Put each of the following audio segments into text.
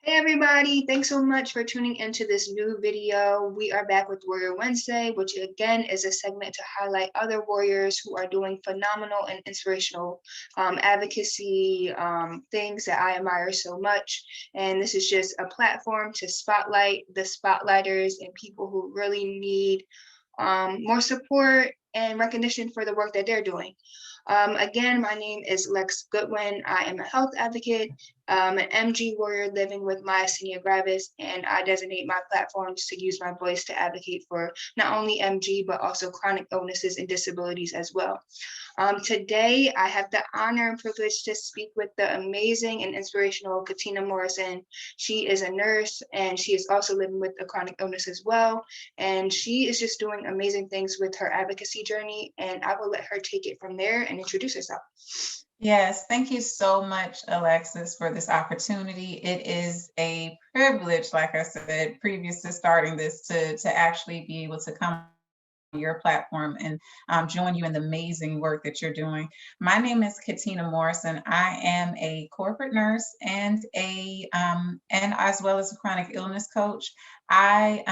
Hey everybody, thanks so much for tuning into this new video. We are back with Warrior Wednesday, which again is a segment to highlight other warriors who are doing phenomenal and inspirational advocacy things that I admire so much. And this is just a platform to spotlight the spotlighters and people who really need more support and recognition for the work that they're doing. Again, my name is Lex Goodwin. I am a health advocate, an MG warrior living with myasthenia gravis, and I designate my platforms to use my voice to advocate for not only MG, but also chronic illnesses and disabilities as well. Today, I have the honor and privilege to speak with the amazing and inspirational Katina Morrison. She is a nurse, and she is also living with a chronic illness as well. And she is just doing amazing things with her advocacy journey, and I will let her take it from there and introduce herself. Yes, thank you so much, Alexis, for this opportunity. It is a privilege, like I said, previous to starting this, to actually be able to come on your platform and join you in the amazing work that you're doing. My name is Katina Morrison. I am a corporate nurse and and as well as a chronic illness coach. I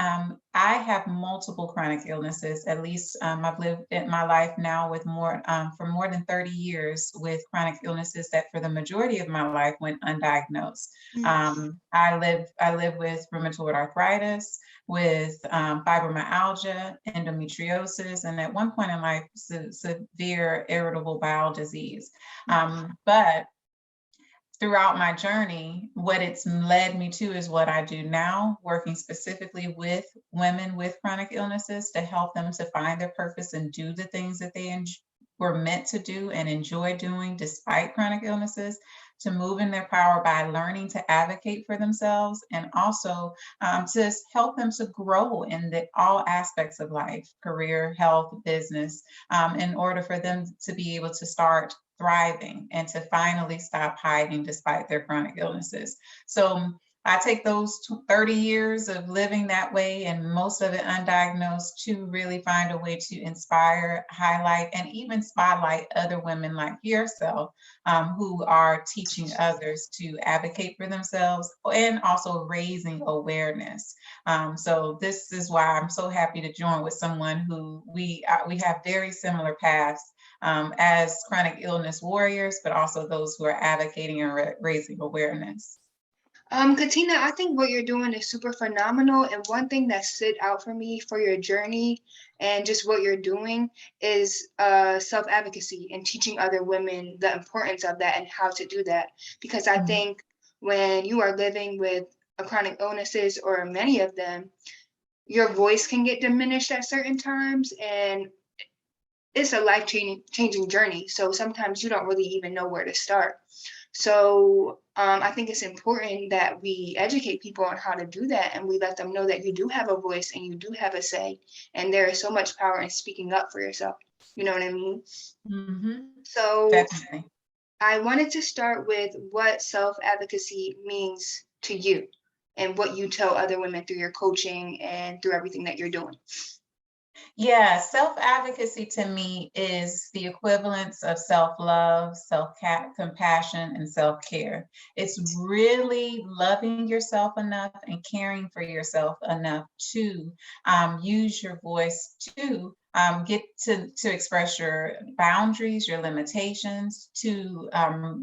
have multiple chronic illnesses. At least I've lived in my life now with for more than 30 years with chronic illnesses that for the majority of my life went undiagnosed. I live with rheumatoid arthritis, with fibromyalgia, endometriosis, and at one point in life, severe irritable bowel disease. But throughout my journey, what it's led me to is what I do now, working specifically with women with chronic illnesses to help them to find their purpose and do the things that they were meant to do and enjoy doing despite chronic illnesses, to move in their power by learning to advocate for themselves, and also to help them to grow in all aspects of life, career, health, business, in order for them to be able to start thriving and to finally stop hiding despite their chronic illnesses. So I take those 30 years of living that way, and most of it undiagnosed, to really find a way to inspire, highlight, and even spotlight other women like yourself who are teaching others to advocate for themselves and also raising awareness. So this is why I'm so happy to join with someone who we have very similar paths as chronic illness warriors, but also those who are advocating and raising awareness. Katina, I think what you're doing is super phenomenal. And one thing that stood out for me for your journey and just what you're doing is self-advocacy and teaching other women the importance of that and how to do that. Because I think when you are living with a chronic illnesses, or many of them, your voice can get diminished at certain times, and it's a life-changing journey. So sometimes you don't really even know where to start. So I think it's important that we educate people on how to do that, and we let them know that you do have a voice and you do have a say, and there is so much power in speaking up for yourself. You know what I mean? So Definitely. I wanted to start with what self-advocacy means to you and what you tell other women through your coaching and through everything that you're doing. Yeah, self-advocacy to me is the equivalence of self-love, self-compassion, and self-care. It's really loving yourself enough and caring for yourself enough to use your voice to get to express your boundaries, your limitations, to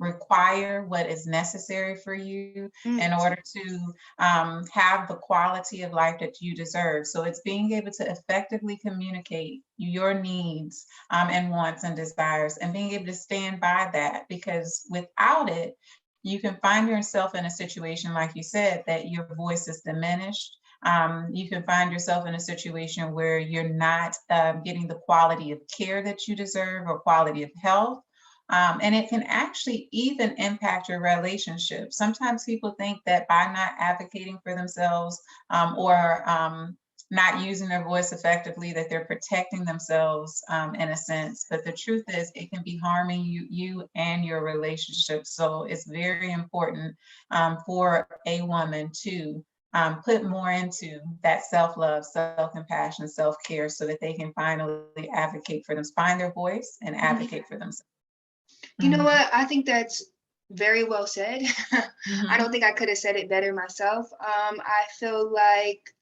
require what is necessary for you in order to have the quality of life that you deserve. So it's being able to effectively communicate your needs and wants and desires, and being able to stand by that, because without it, you can find yourself in a situation, like you said, that your voice is diminished. You can find yourself in a situation where you're not getting the quality of care that you deserve or quality of health. And it can actually even impact your relationship. Sometimes people think that by not advocating for themselves or not using their voice effectively, that they're protecting themselves in a sense. But the truth is, it can be harming you and your relationship. So it's very important for a woman to put more into that self-love, self-compassion, self-care, so that they can finally advocate for them, find their voice and advocate for themselves. You know what? I think that's Very well said. I Mhm. don't think I could have said it better myself. I feel like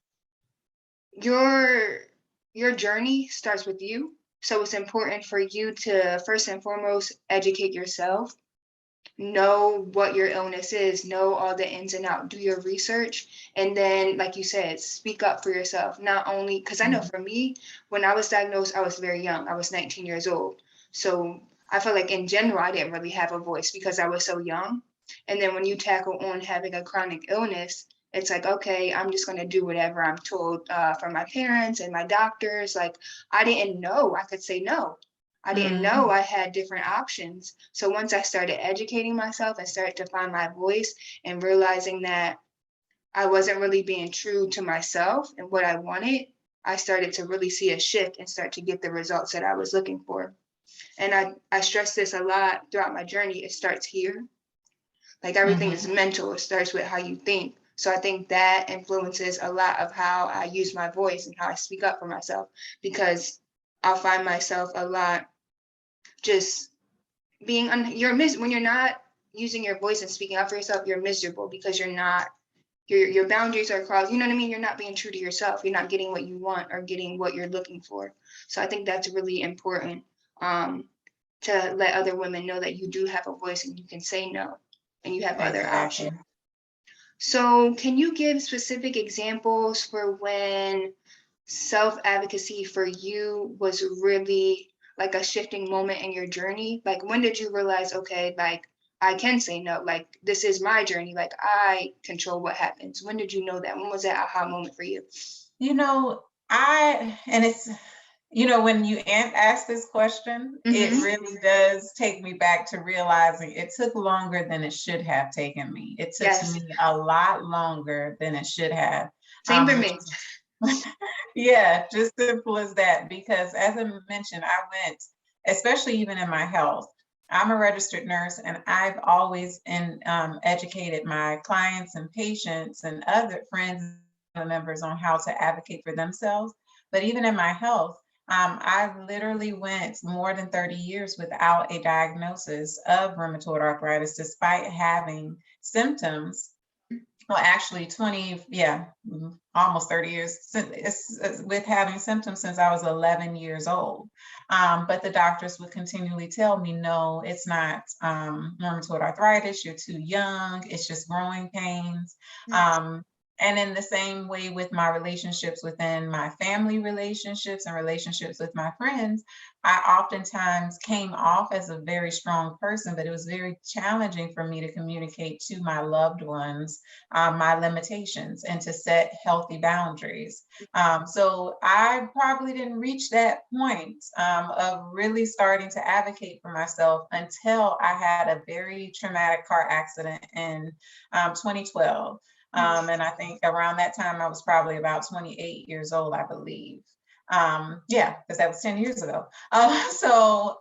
your your journey starts with you. So it's important for you to first and foremost educate yourself, know what your illness is, know all the ins and out, do your research, and then, like you said, speak up for yourself. Not only because I know Mhm. for me, when I was diagnosed, I was very young. I was 19 years old. So I feel like in general, I didn't really have a voice because I was so young. And then when you tackle on having a chronic illness, it's like, okay, I'm just going to do whatever I'm told from my parents and my doctors. Like, I didn't know I could say no. I didn't know Mhm. I had different options. So once I started educating myself and started to find my voice and realizing that I wasn't really being true to myself and what I wanted, I started to really see a shift and start to get the results that I was looking for. And I stress this a lot throughout my journey. It starts here. Like everything is Mhm. mental. It starts with how you think. So I think that influences a lot of how I use my voice and how I speak up for myself, because I'll find myself a lot just being when you're not using your voice and speaking up for yourself, you're miserable because you're not your boundaries are crossed. You know what I mean? You're not being true to yourself. You're not getting what you want or getting what you're looking for. So I think that's really important, um, to let other women know that you do have a voice and you can say no and you have other Exactly. options. So can you give specific examples for when self-advocacy for you was really like a shifting moment in your journey? Like when did you realize, okay, like I can say no, like this is my journey, like I control what happens? When did you know that? When was that aha moment for you? You know, and it's, when you ask this question, it Mm-hmm. really does take me back to realizing it took longer than it should have taken me. It took Yes. me a lot longer than it should have. Same for Which me. Yeah, just simple as that. Because as I mentioned, I went, especially even in my health, I'm a registered nurse and I've always educated my clients and patients and other friends and family members on how to advocate for themselves. But even in my health, I literally went more than 30 years without a diagnosis of rheumatoid arthritis, despite having symptoms. Well, actually 20, yeah, almost 30 years it's with having symptoms since I was 11 years old. But the doctors would continually tell me, no, it's not rheumatoid arthritis, you're too young, it's just growing pains. Um, and in the same way with my relationships within my family relationships and relationships with my friends, I oftentimes came off as a very strong person, but it was very challenging for me to communicate to my loved ones my limitations and to set healthy boundaries. So I probably didn't reach that point of really starting to advocate for myself until I had a very traumatic car accident in 2012. And I think around that time I was probably about 28 years old, I believe. Yeah, because that was 10 years ago. So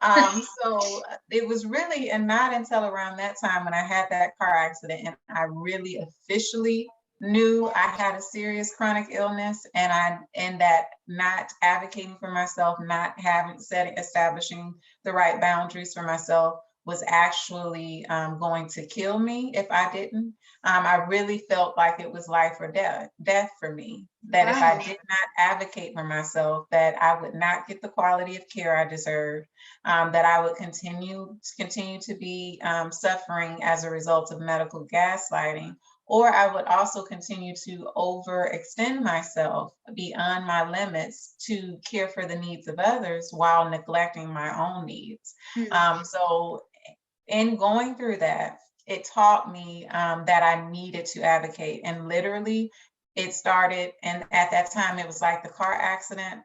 it was really, and not until around that time when I had that car accident and I really officially knew I had a serious chronic illness, and that not advocating for myself, not establishing the right boundaries for myself was actually going to kill me if I didn't. I really felt like it was life or death for me. That if I Wow. did not advocate for myself, that I would not get the quality of care I deserved, that I would continue to be suffering as a result of medical gaslighting, or I would also continue to overextend myself beyond my limits to care for the needs of others while neglecting my own needs. So in going through that, it taught me that I needed to advocate. And literally, it started, and at that time, it was like the car accident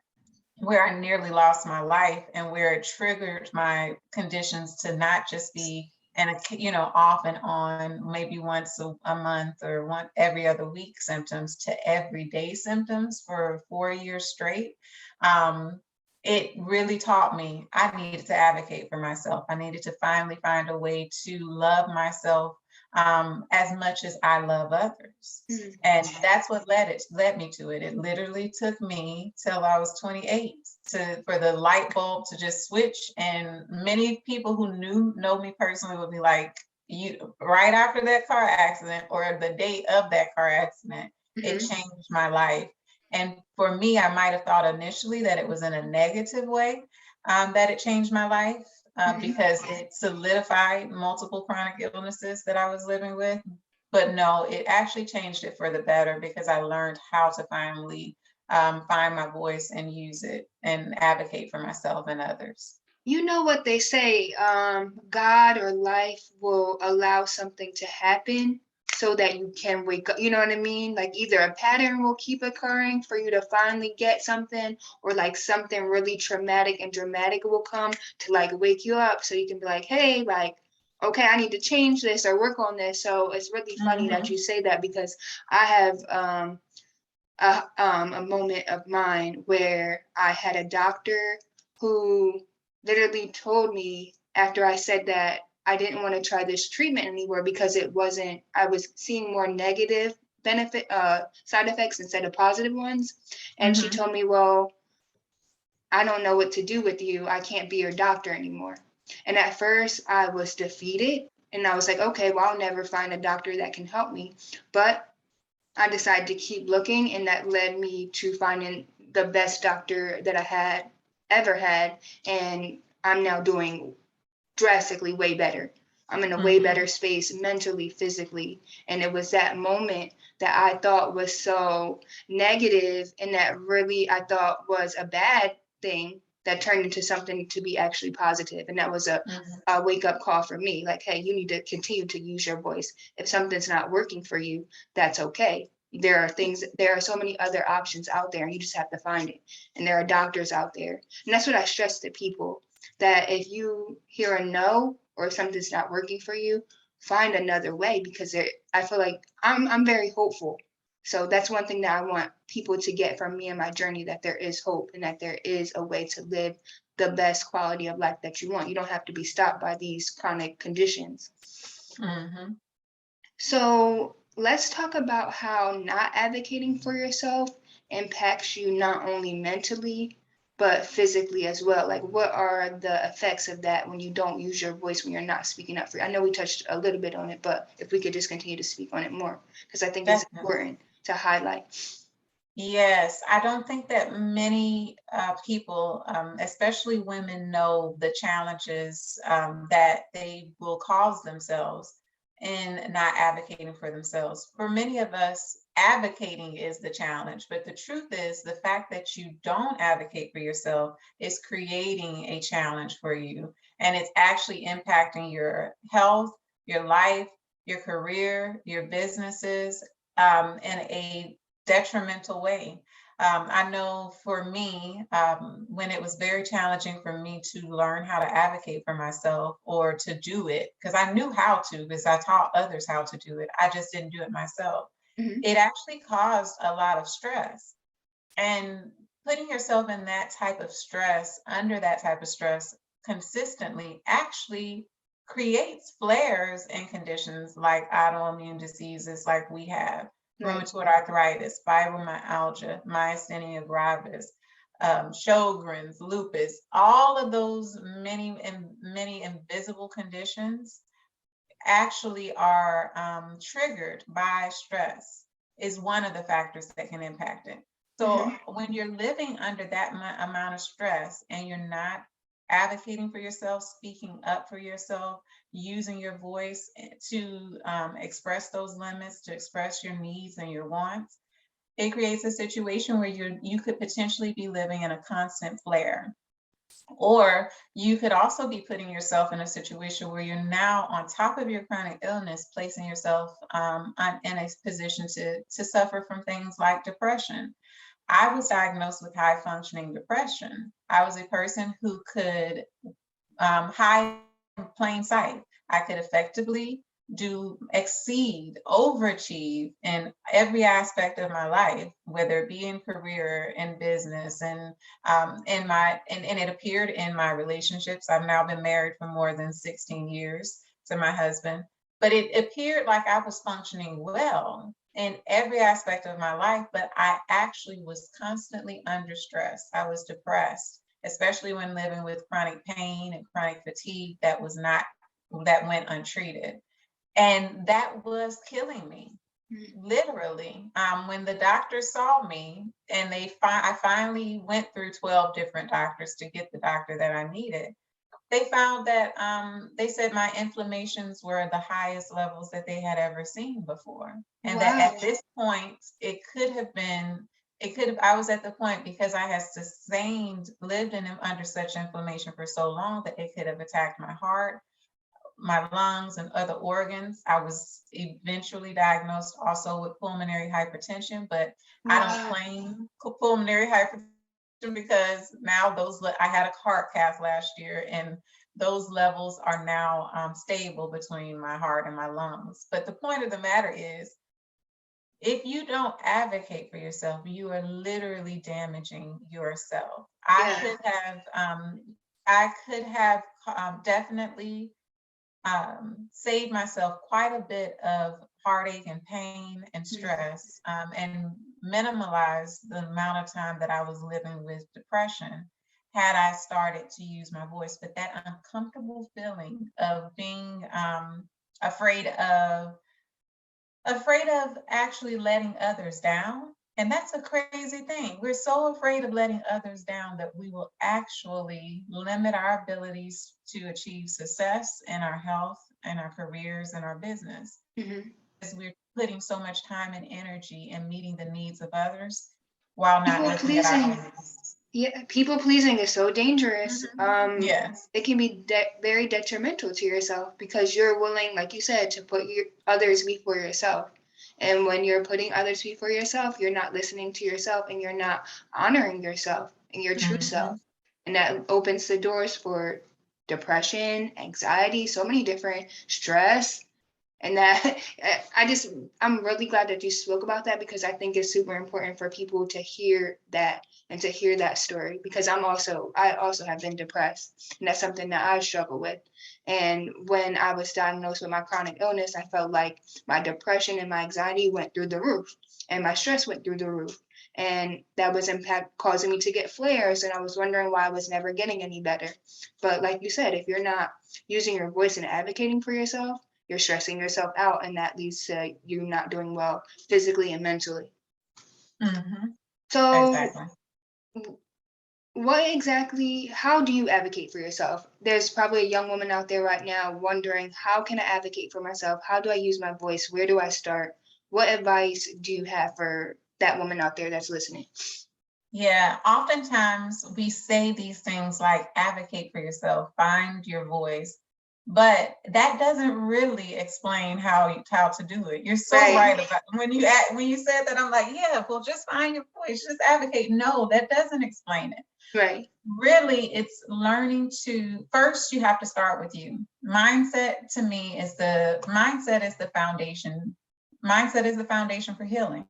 where I nearly lost my life and where it triggered my conditions to not just be off and on, maybe once a month or one every other week symptoms to everyday symptoms for 4 years straight. Um, it really taught me I needed to advocate for myself. I needed to finally find a way to love myself as much as I love others. And that's what led me to it. It literally took me till I was 28 for the light bulb to just switch. And many people who know me personally would be like, right after that car accident, or the day of that car accident, it Mhm. changed my life. And for me, I might have thought initially that it was in a negative way, that it changed my life, Mhm. because it solidified multiple chronic illnesses that I was living with. But no, it actually changed it for the better, because I learned how to finally find my voice and use it and advocate for myself and others. You know what they say, God or life will allow something to happen so that you can wake up. You know what I mean? Like either a pattern will keep occurring for you to finally get something, or like something really traumatic and dramatic will come to like wake you up so you can be like, hey, like, okay, I need to change this or work on this. So it's really funny that you Mhm. say that, because I have a moment of mine where I had a doctor who literally told me after I said that I didn't want to try this treatment anymore because it wasn't, I was seeing more negative benefit side effects instead of positive ones. And she Mhm. told me, well, I don't know what to do with you. I can't be your doctor anymore. And at first I was defeated, and I was like, okay, well, I'll never find a doctor that can help me. But I decided to keep looking, and that led me to finding the best doctor that I had ever had. And I'm now doing drastically way better. I'm in a way better Mhm. space mentally, physically. And it was that moment that I thought was so negative and that really I thought was a bad thing that turned into something to be actually positive. And that was Mhm. a wake up call for me. Like, hey, you need to continue to use your voice. If something's not working for you, that's okay. There are so many other options out there, and you just have to find it. And there are doctors out there. And that's what I stress to people, that if you hear a no or something's not working for you, find another way, because I feel like I'm very hopeful. So that's one thing that I want people to get from me and my journey, that there is hope and that there is a way to live the best quality of life that you want. You don't have to be stopped by these chronic conditions. Mhm. So let's talk about how not advocating for yourself impacts you not only mentally, but physically as well. Like, what are the effects of that when you don't use your voice, when you're not speaking up for you? I know we touched a little bit on it, but if we could just continue to speak on it more, because I think it's Definitely. important to highlight. Yes, I don't think that many people, especially women, know the challenges that they will cause themselves in not advocating for themselves. For many of us, advocating is the challenge, but the truth is, the fact that you don't advocate for yourself is creating a challenge for you, and it's actually impacting your health, your life, your career, your businesses, in a detrimental way. I know for me, when it was very challenging for me to learn how to advocate for myself or to do it, because I knew how to, because I taught others how to do it, I just didn't do it myself. Mhm. It actually caused a lot of stress. And putting yourself in that type of stress, under that type of stress consistently, actually creates flares and conditions like autoimmune diseases like we have, Right. rheumatoid arthritis, fibromyalgia, myasthenia gravis, Sjogren's, lupus, all of those many invisible conditions actually are triggered by stress, is one of the factors that can impact it. So Mhm. when you're living under that amount of stress and you're not advocating for yourself, speaking up for yourself, using your voice to express those limits, to express your needs and your wants, it creates a situation where you could potentially be living in a constant flare. Or you could also be putting yourself in a situation where you're now, on top of your chronic illness, placing yourself in a position to suffer from things like depression. I was diagnosed with high functioning depression. I was a person who could hide in plain sight. I could effectively exceed, overachieve in every aspect of my life, whether it be in career, in business, and and it appeared in my relationships. I've now been married for more than 16 years to my husband, but it appeared like I was functioning well in every aspect of my life, but I actually was constantly under stress. I was depressed, especially when living with chronic pain and chronic fatigue that went untreated. And that was killing me. Literally, when the doctor saw me and I finally went through 12 different doctors to get the doctor that I needed, they found that they said my inflammations were the highest levels that they had ever seen before. And that Wow. at this point, I was at the point, because I had lived under such inflammation for so long, that it could have attacked my heart, my lungs, and other organs. I was eventually diagnosed also with pulmonary hypertension, but I don't Wow. claim pulmonary hypertension, because now I had a heart cath last year, and those levels are now stable between my heart and my lungs. But the point of the matter is, if you don't advocate for yourself, you are literally damaging yourself. Yeah. I could have definitely saved myself quite a bit of heartache and pain and stress, and minimize the amount of time that I was living with depression had I started to use my voice. But that uncomfortable feeling of being afraid of actually letting others down. And that's a crazy thing. We're so afraid of letting others down that we will actually limit our abilities to achieve success in our health and our careers and our business. Because we're putting so much time and energy in meeting the needs of others while not People looking at our pleasing. own needs. Yeah, people pleasing is so dangerous. Yes. It can be very detrimental to yourself because you're willing, like you said, to put others before yourself. And when you're putting others before yourself, you're not listening to yourself and you're not honoring yourself and your true self. And that opens the doors for depression, anxiety, so many different stress. And that I'm really glad that you spoke about that, because I think it's super important for people to hear that and to hear that story, because I also have been depressed, and that's something that I struggle with. And when I was diagnosed with my chronic illness, I felt like my depression and my anxiety went through the roof, and my stress went through the roof. And that was causing me to get flares, and I was wondering why I was never getting any better. But like you said, if you're not using your voice and advocating for yourself, you're stressing yourself out, and that leads to you not doing well physically and mentally. So Exactly. how do you advocate for yourself? There's probably a young woman out there right now wondering, how can I advocate for myself? How do I use my voice? Where do I start? What advice do you have for that woman out there that's listening? Yeah, oftentimes we say these things like advocate for yourself, find your voice, but that doesn't really explain how to do it. You're so right about when you said that. I'm like, yeah, well, just find your voice, just advocate. No, that doesn't explain it. Right. Really, it's learning to first. You have to start with you. Mindset to me is the foundation. Mindset is the foundation for healing.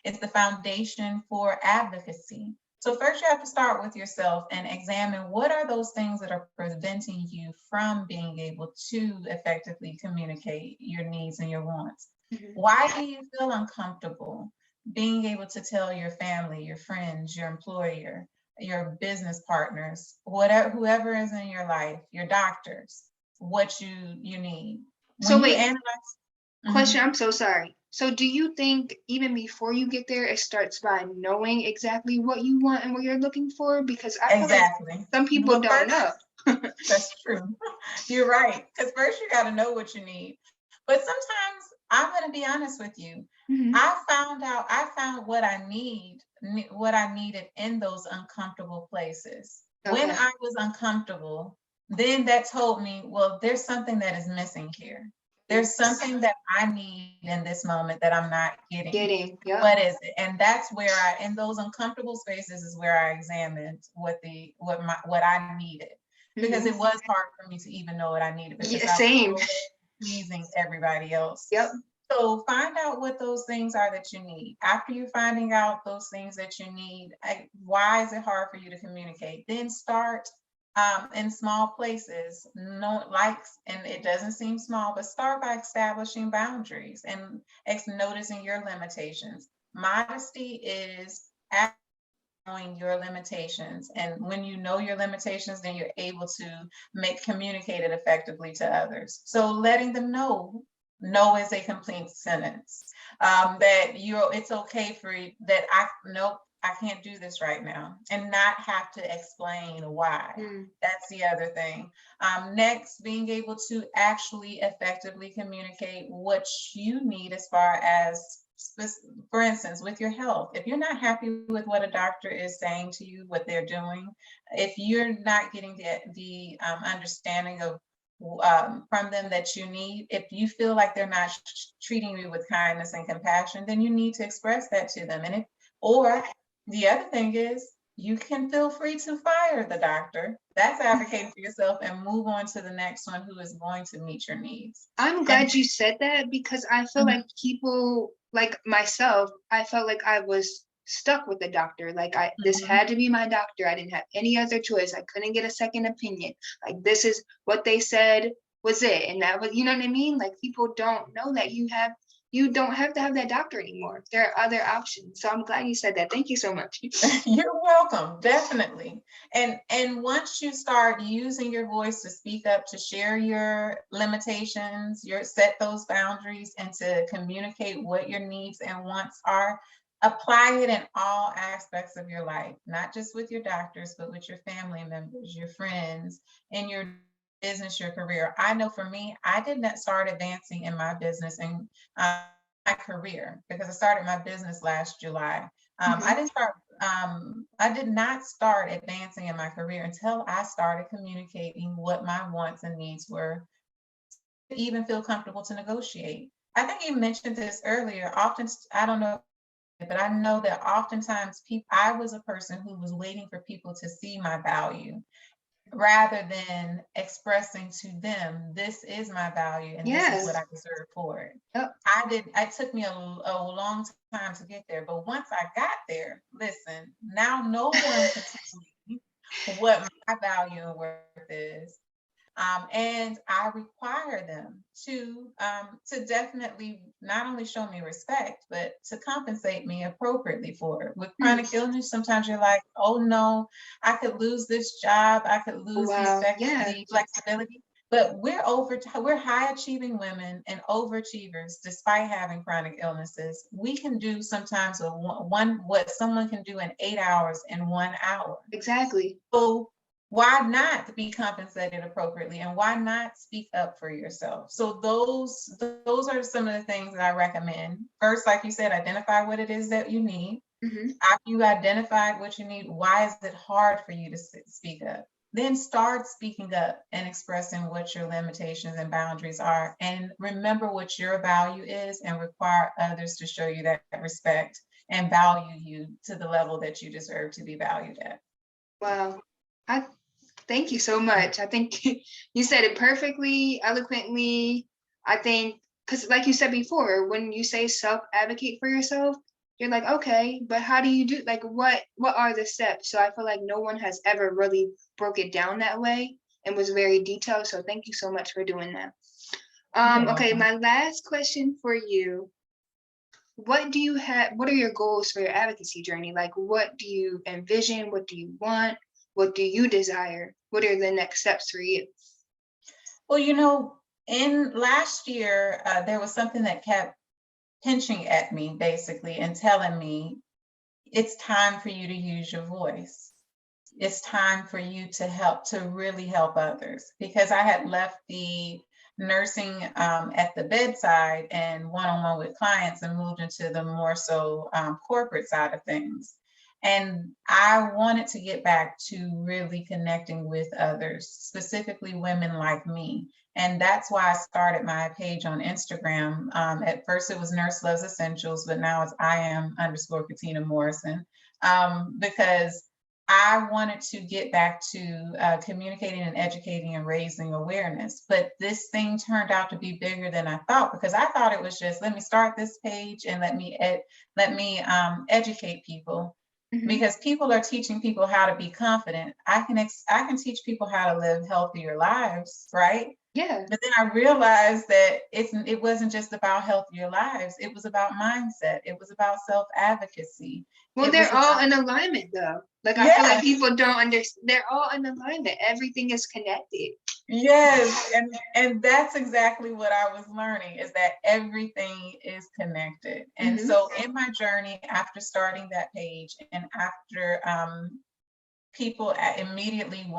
It's the foundation for advocacy. So first you have to start with yourself and examine what are those things that are preventing you from being able to effectively communicate your needs and your wants. Why do you feel uncomfortable being able to tell your family, your friends, your employer, your business partners, whoever is in your life, your doctors, what you need? So wait, question, I'm so sorry. So do you think even before you get there, it starts by knowing exactly what you want and what you're looking for? Because I feel like some people don't know. That's true. You're right. Because first you got to know what you need. But sometimes, I'm going to be honest with you. I found what I needed in those uncomfortable places. When I was uncomfortable, then that told me, well, there's something that is missing here. There's something that I need in this moment that I'm not getting. What is it? And that's where in those uncomfortable spaces is where I examined what I needed, because it was hard for me to even know what I needed, because I was pleasing everybody else. So find out what those things are that you need. After you're finding out those things that you need, why is it hard for you to communicate? Then start in small places. And it doesn't seem small, but start by establishing boundaries and noticing your limitations. Modesty is knowing your limitations, and when you know your limitations, then you're able to communicate it effectively to others. So letting them know no is a complete sentence. That it's okay for you that nope, I can't do this right now, and not have to explain why. That's the other thing. Next, being able to actually effectively communicate what you need as far as, for instance, with your health. If you're not happy with what a doctor is saying to you, what they're doing, if you're not getting the understanding of from them that you need, if you feel like they're not treating you with kindness and compassion, then you need to express that to them. And or the other thing is, you can feel free to fire the doctor. That's advocating for yourself and move on to the next one who is going to meet your needs. I'm glad you said that, because I feel like people like myself, I felt like I was stuck with the doctor. Like this had to be my doctor. I didn't have any other choice. I couldn't get a second opinion. Like this is what they said was it. And that was, you know what I mean? Like people don't know that you don't have to have that doctor anymore. There are other options. So I'm glad you said that. Thank you so much. You're welcome, definitely. And once you start using your voice to speak up, to share your limitations, set those boundaries, and to communicate what your needs and wants are, apply it in all aspects of your life, not just with your doctors, but with your family members, your friends, and your business, your career. I know for me, I did not start advancing in my business and my career because I started my business last July. I did not start advancing in my career until I started communicating what my wants and needs were, to even feel comfortable to negotiate. I think you mentioned this earlier. Often, I don't know, but I know that oftentimes I was a person who was waiting for people to see my value rather than expressing to them, this is my value and this is what I deserve for it. Yep. It took me a long time to get there, but once I got there, listen, now no one can tell me what my value and worth is. And I require them to definitely not only show me respect, but to compensate me appropriately for it. With chronic illness, sometimes you're like, oh no, I could lose this job, I could lose the flexibility. But we're high achieving women and overachievers despite having chronic illnesses. We can do sometimes what someone can do in 8 hours in 1 hour. Exactly. So why not be compensated appropriately, and why not speak up for yourself? So those are some of the things that I recommend. First, like you said, identify what it is that you need. After you identified what you need, why is it hard for you to speak up? Then start speaking up and expressing what your limitations and boundaries are. And remember what your value is and require others to show you that respect and value you to the level that you deserve to be valued at. Wow. Thank you so much. I think you said it perfectly, eloquently. I think, because like you said before, when you say self-advocate for yourself, you're like, okay, but how do you do, like, what are the steps? So I feel like no one has ever really broke it down that way and was very detailed. So thank you so much for doing that. Okay, my last question for you. What are your goals for your advocacy journey? Like, what do you envision? What do you want? What do you desire? What are the next steps for you? Well, in last year, there was something that kept pinching at me basically and telling me, it's time for you to use your voice. It's time for you to really help others, because I had left the nursing at the bedside and one-on-one with clients and moved into the more so corporate side of things. And I wanted to get back to really connecting with others, specifically women like me. And that's why I started my page on Instagram. At first it was Nurse Loves Essentials, but now it's _Katina Morrison, because I wanted to get back to communicating and educating and raising awareness. But this thing turned out to be bigger than I thought, because I thought it was just, let me start this page and let me educate people. Because people are teaching people how to be confident. I can teach people how to live healthier lives, right? Yeah. But then I realized that it wasn't just about healthier lives. It was about mindset. It was about self-advocacy. Well, It was they're all about, in alignment though. Like I feel like yeah, people don't understand. They're all in alignment. Everything is connected. yes. And that's exactly what I was learning, is that everything is connected. And Hmm. so in my journey, after starting that page and after people immediately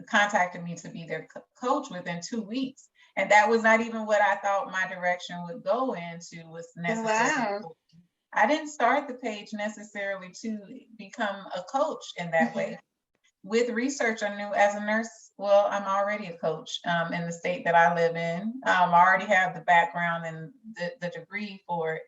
contacted me to be their coach within 2 weeks. And that was not even what I thought my direction would go into, was necessarily. Wow. I didn't start the page necessarily to become a coach in that Hmm. way. With research, I knew as a nurse, well, I'm already a coach in the state that I live in. I already have the background and the degree for it.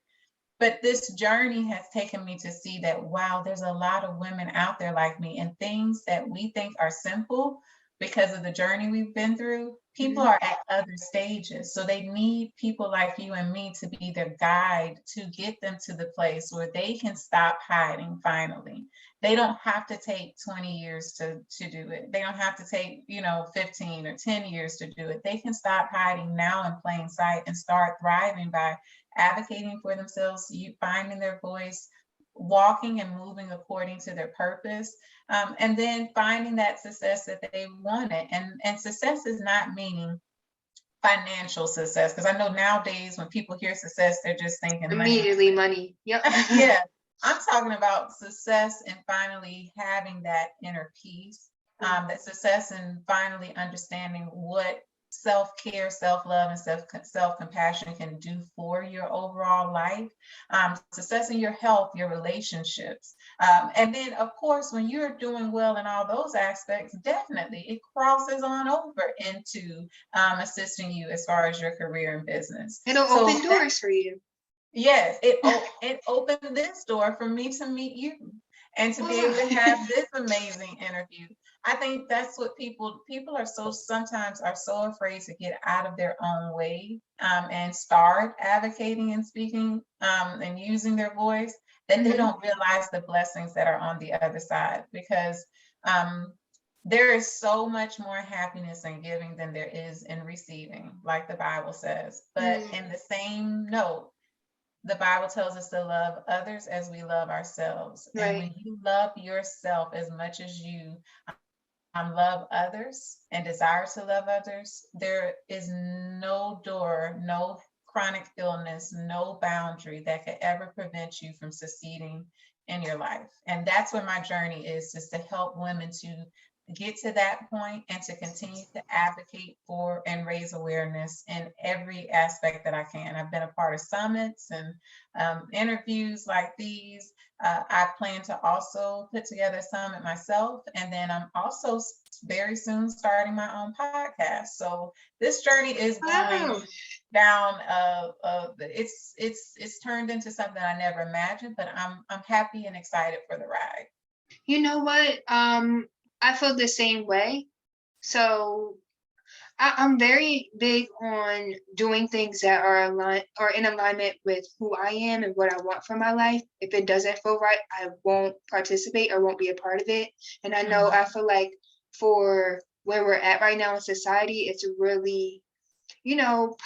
But this journey has taken me to see that, wow, there's a lot of women out there like me, and things that we think are simple because of the journey we've been through, people Hmm. are at other stages. So they need people like you and me to be their guide, to get them to the place where they can stop hiding finally. They don't have to take 20 years to do it. They don't have to take, 15 or 10 years to do it. They can stop hiding now in plain sight and start thriving by advocating for themselves, finding their voice, walking and moving according to their purpose, and then finding that success that they wanted. And success is not meaning financial success, because I know nowadays when people hear success, they're just thinking money. Immediately money. Yep. Yeah, I'm talking about success and finally having that inner peace, that success and finally understanding what self-care, self-love, and self-compassion can do for your overall life, success in your health, your relationships. And then, of course, when you're doing well in all those aspects, definitely it crosses on over into assisting you as far as your career and business. It'll So open doors for you. yes, it opened this door for me to meet you and to be able to have this amazing interview. I think that's what people are sometimes are so afraid to get out of their own way, and start advocating and speaking, and using their voice, that they Hmm. don't realize the blessings that are on the other side, because um, there is so much more happiness in giving than there is in receiving, like the Bible says. But in the same note, the Bible tells us to love others as we love ourselves. And Right. when you love yourself as much as you love others and desire to love others, there is no door, no chronic illness, no boundary that could ever prevent you from succeeding in your life. And that's where my journey is to help women to get to that point and to continue to advocate for and raise awareness in every aspect that I can. I've been a part of summits and interviews like these. I plan to also put together a summit myself, and then I'm also very soon starting my own podcast. So this journey is going Wow. down. It's turned into something I never imagined, but I'm happy and excited for the ride. You know what? I feel the same way. So I'm very big on doing things that are aligned or in alignment with who I am and what I want for my life. If it doesn't feel right, I won't participate or won't be a part of it. And I Mhm. feel like for where we're at right now in society, it's really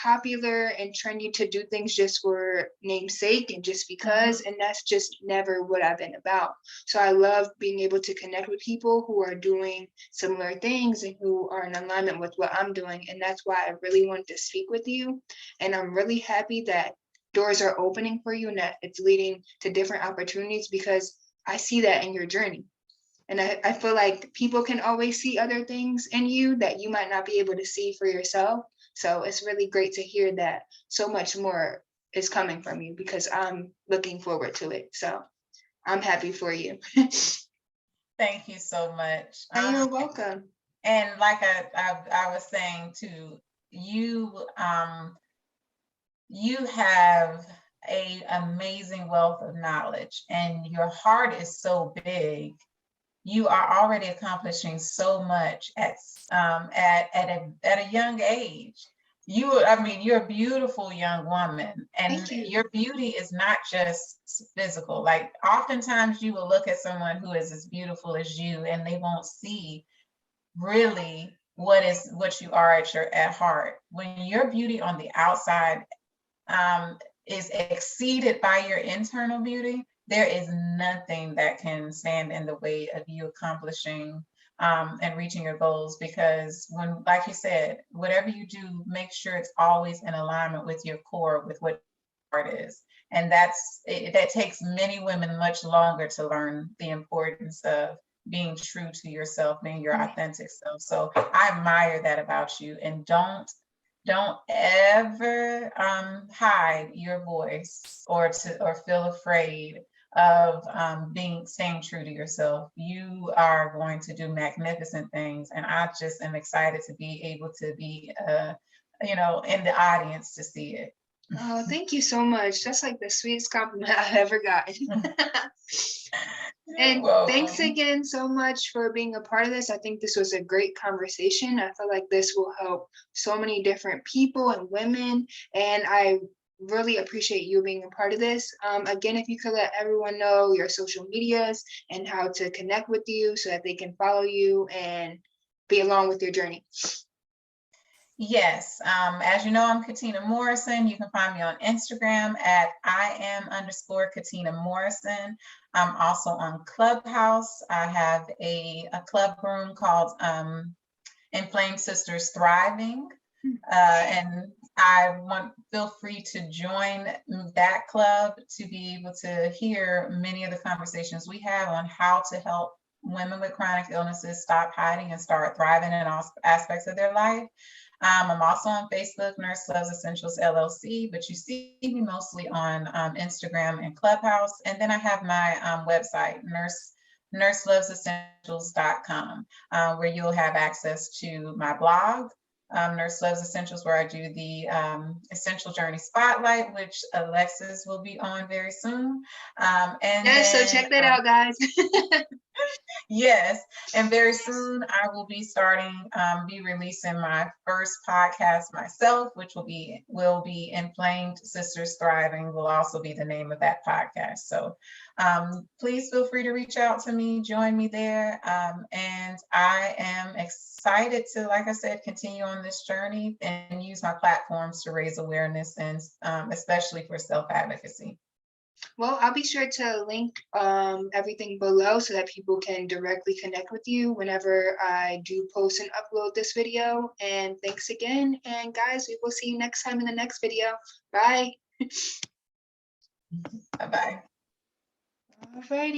popular and trendy to do things just for namesake and just because, Mhm. and that's just never what I've been about. So I love being able to connect with people who are doing similar things and who are in alignment with what I'm doing. And that's why I really wanted to speak with you. And I'm really happy that doors are opening for you and that it's leading to different opportunities because I see that in your journey. And I feel like people can always see other things in you that you might not be able to see for yourself. So it's really great to hear that so much more is coming from you because I'm looking forward to it. So I'm happy for you. Thank you so much. And you're welcome. And like I was saying too, you you have a amazing wealth of knowledge, and your heart is so big. You are already accomplishing so much at a young age. I mean, you're a beautiful young woman, and Thank you. your beauty is not just physical. Like oftentimes you will look at someone who is as beautiful as you and they won't see really what you are at heart. When your beauty on the outside is exceeded by your internal beauty, there is nothing that can stand in the way of you accomplishing and reaching your goals. Because when, like you said, whatever you do, make sure it's always in alignment with your core, with what your heart is. And that takes many women much longer to learn the importance of being true to yourself, being your authentic self. So I admire that about you. And don't ever hide your voice or feel afraid of staying true to yourself. You are going to do magnificent things, and I just am excited to be able to be in the audience to see it. Oh, thank you so much. That's like the sweetest compliment I've ever gotten. And thanks again so much for being a part of this. I think this was a great conversation. I feel like this will help so many different people and women, and I really appreciate you being a part of this. Again, if you could let everyone know your social medias and how to connect with you so that they can follow you and be along with your journey. Yes, as you know, I'm Katina Morrison. You can find me on Instagram at @IM_Katina Morrison. I'm also on Clubhouse. I have a club room called Inflamed Sisters Thriving. And feel free to join that club to be able to hear many of the conversations we have on how to help women with chronic illnesses stop hiding and start thriving in all aspects of their life. I'm also on Facebook, Nurse Loves Essentials LLC, but you see me mostly on Instagram and Clubhouse. And then I have my website, nurselovesessentials.com, where you'll have access to my blog, Nurse Loves Essentials, where I do the Essential Journey Spotlight, which Alexis will be on very soon. So check that out, guys. Yes, and very soon I will be be releasing my first podcast myself, which will be Inflamed Sisters Thriving, will also be the name of that podcast. So please feel free to reach out to me, join me there. And I am excited to, like I said, continue on this journey and use my platforms to raise awareness, and especially for self-advocacy. Well, I'll be sure to link everything below so that people can directly connect with you whenever I do post and upload this video. And thanks again. And guys, we will see you next time in the next video. Bye. Bye-bye. Alrighty.